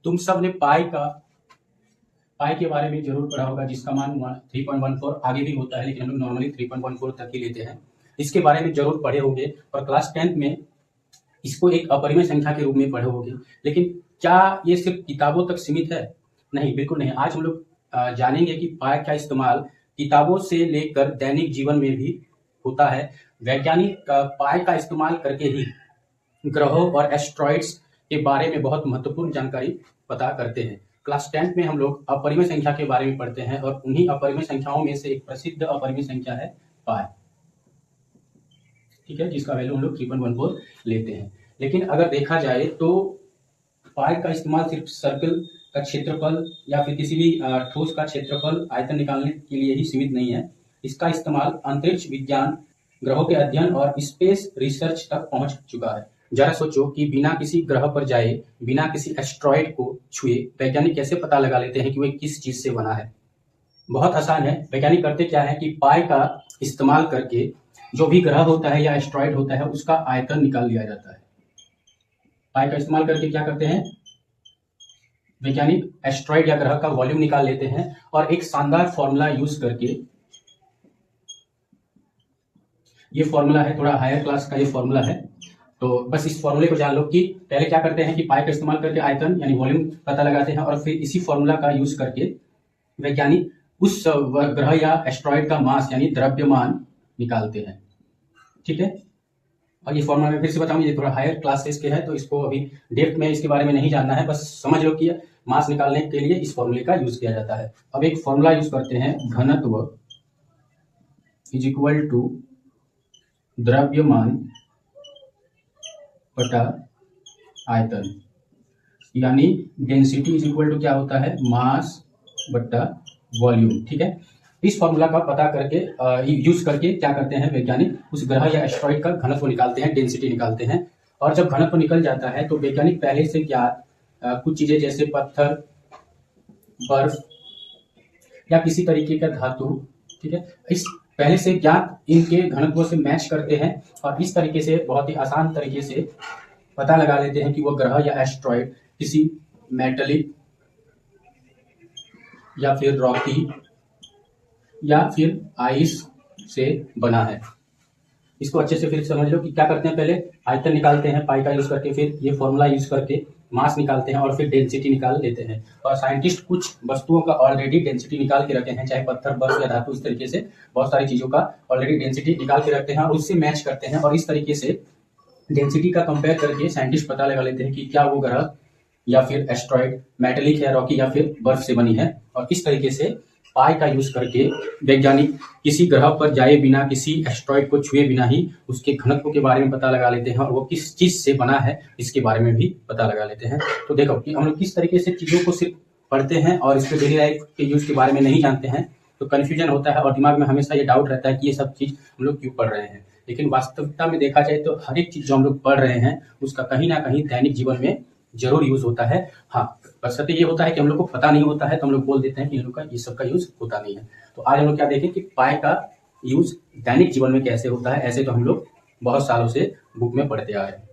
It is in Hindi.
तुम सब ने पाई के बारे में जरूर पढ़ा होगा, जिसका मान 3.14 आगे भी होता है, लेकिन हम लोग नॉर्मली 3.14 तक ही लेते हैं। इसके बारे में जरूर पढ़े होंगे और क्लास 10th में इसको एक अपरिमेय संख्या के रूप में पढ़े होंगे। लेकिन क्या ये सिर्फ किताबों तक सीमित है? नहीं, बिल्कुल नहीं। आज हम लोग जानेंगे कि पाई का इस्तेमाल किताबों से लेकर दैनिक जीवन में भी होता है। वैज्ञानिक पाई का इस्तेमाल करके ही ग्रहों और एस्ट्रॉइड्स के बारे में बहुत महत्वपूर्ण जानकारी पता करते हैं। क्लास 10th में हम लोग अपरिमेय संख्या के बारे में पढ़ते हैं और उन्हीं अपरिमेय संख्याओं में से एक प्रसिद्ध अपरिमेय संख्या है पाई, ठीक है, जिसका वैल्यू हम लोग 3.14 लेते हैं। लेकिन अगर देखा जाए तो पाई का इस्तेमाल सिर्फ सर्कल का क्षेत्रफल या फिर किसी भी ठोस का क्षेत्रफल आयतन निकालने के लिए ही सीमित नहीं है। इसका इस्तेमाल अंतरिक्ष विज्ञान, ग्रहों के अध्ययन और स्पेस रिसर्च तक पहुंच चुका है। जरा सोचो कि बिना किसी ग्रह पर जाए, बिना किसी एस्ट्रॉइड को छुए वैज्ञानिक कैसे पता लगा लेते हैं कि वह किस चीज से बना है? बहुत आसान है। वैज्ञानिक करते क्या है कि पाई का इस्तेमाल करके जो भी ग्रह होता है या एस्ट्रॉइड होता है उसका आयतन निकाल लिया जाता है। पाई का इस्तेमाल करके क्या करते हैं वैज्ञानिक? एस्ट्रॉइड या ग्रह का वॉल्यूम निकाल लेते हैं और एक शानदार फॉर्मूला यूज करके, ये फॉर्मूला है थोड़ा हायर क्लास का, ये फॉर्मूला है, तो बस इस फॉर्मूले को जान लो कि पहले क्या करते हैं कि पाई का इस्तेमाल करके आयतन यानी वॉल्यूम पता लगाते हैं और फिर इसी फॉर्मूला का यूज करके वैज्ञानिक उस ग्रह या एस्ट्रॉइड का मास यानी द्रव्यमान निकालते हैं, ठीक है। और ये फॉर्मूला मैं फिर से बताऊं, ये थोड़ा हायर क्लासेस के है तो इसको अभी डेप्थ में इसके बारे में नहीं जानना है, बस समझ लो कि मास निकालने के लिए इस फॉर्मूले का यूज किया जाता है। अब एक फॉर्मूला यूज करते हैं, घनत्व इज इक्वल टू द्रव्यमान बटा आयतन, यानी डेंसिटी इज इक्वल टू क्या होता है? मास बटा वॉल्यूम, ठीक है। इस फॉर्मूला का पता करके यूज करके क्या करते हैं वैज्ञानिक उस ग्रह या एस्ट्रॉइड का घनत्व निकालते हैं, डेंसिटी निकालते हैं। और जब घनत्व निकल जाता है तो वैज्ञानिक पहले से ज्ञात कुछ चीजें जैसे पत्थर, बर्फ या किसी तरीके का धातु, ठीक है, इस पहले से ज्ञात इनके घनत्व से मैच करते हैं और इस तरीके से बहुत ही आसान तरीके से पता लगा लेते हैं कि वो ग्रह या एस्ट्रॉइड किसी मेटलिक या फिर रॉकी या फिर आइस से बना है। इसको अच्छे से फिर समझ लो कि क्या करते हैं, पहले आयतन निकालते हैं पाई का यूज करके, फिर ये फॉर्मूला यूज करके मास निकालते हैं और फिर डेंसिटी निकाल लेते हैं। और साइंटिस्ट कुछ वस्तुओं का ऑलरेडी डेंसिटी निकाल के रखे हैं, चाहे पत्थर, बर्फ या धातु, इस तरीके से बहुत सारी चीजों का ऑलरेडी डेंसिटी निकाल के रखते हैं और उससे मैच करते हैं और इस तरीके से डेंसिटी का कंपेयर करके साइंटिस्ट पता लगा लेते हैं कि क्या वो ग्रह या फिर एस्ट्रॉइड मेटलिक है, रॉकी या फिर बर्फ से बनी है। और इस तरीके से पाई का यूज करके वैज्ञानिक किसी ग्रह पर जाए बिना, किसी एस्ट्रॉइड को छुए बिना ही उसके घनत्व के बारे में पता लगा लेते हैं और वो किस चीज से बना है इसके बारे में भी पता लगा लेते हैं। तो देखो कि हम लोग किस तरीके से चीजों को सिर्फ पढ़ते हैं और इसके डेली लाइफ के यूज के बारे में नहीं जानते हैं तो कंफ्यूजन होता है और दिमाग में हमेशा ये डाउट रहता है कि ये सब चीज हम लोग क्यों पढ़ रहे हैं। लेकिन वास्तविकता में देखा जाए तो हर एक चीज जो हम लोग पढ़ रहे हैं उसका कहीं ना कहीं दैनिक जीवन में जरूर यूज होता है। हाँ, बशर्ते ये होता है कि हम लोग को पता नहीं होता है तो हम लोग बोल देते हैं कि इन लोग का ये सब का यूज होता नहीं है। तो आज हम लोग क्या देखें कि पाई का यूज दैनिक जीवन में कैसे होता है। ऐसे तो हम लोग बहुत सालों से बुक में पढ़ते आ रहे हैं।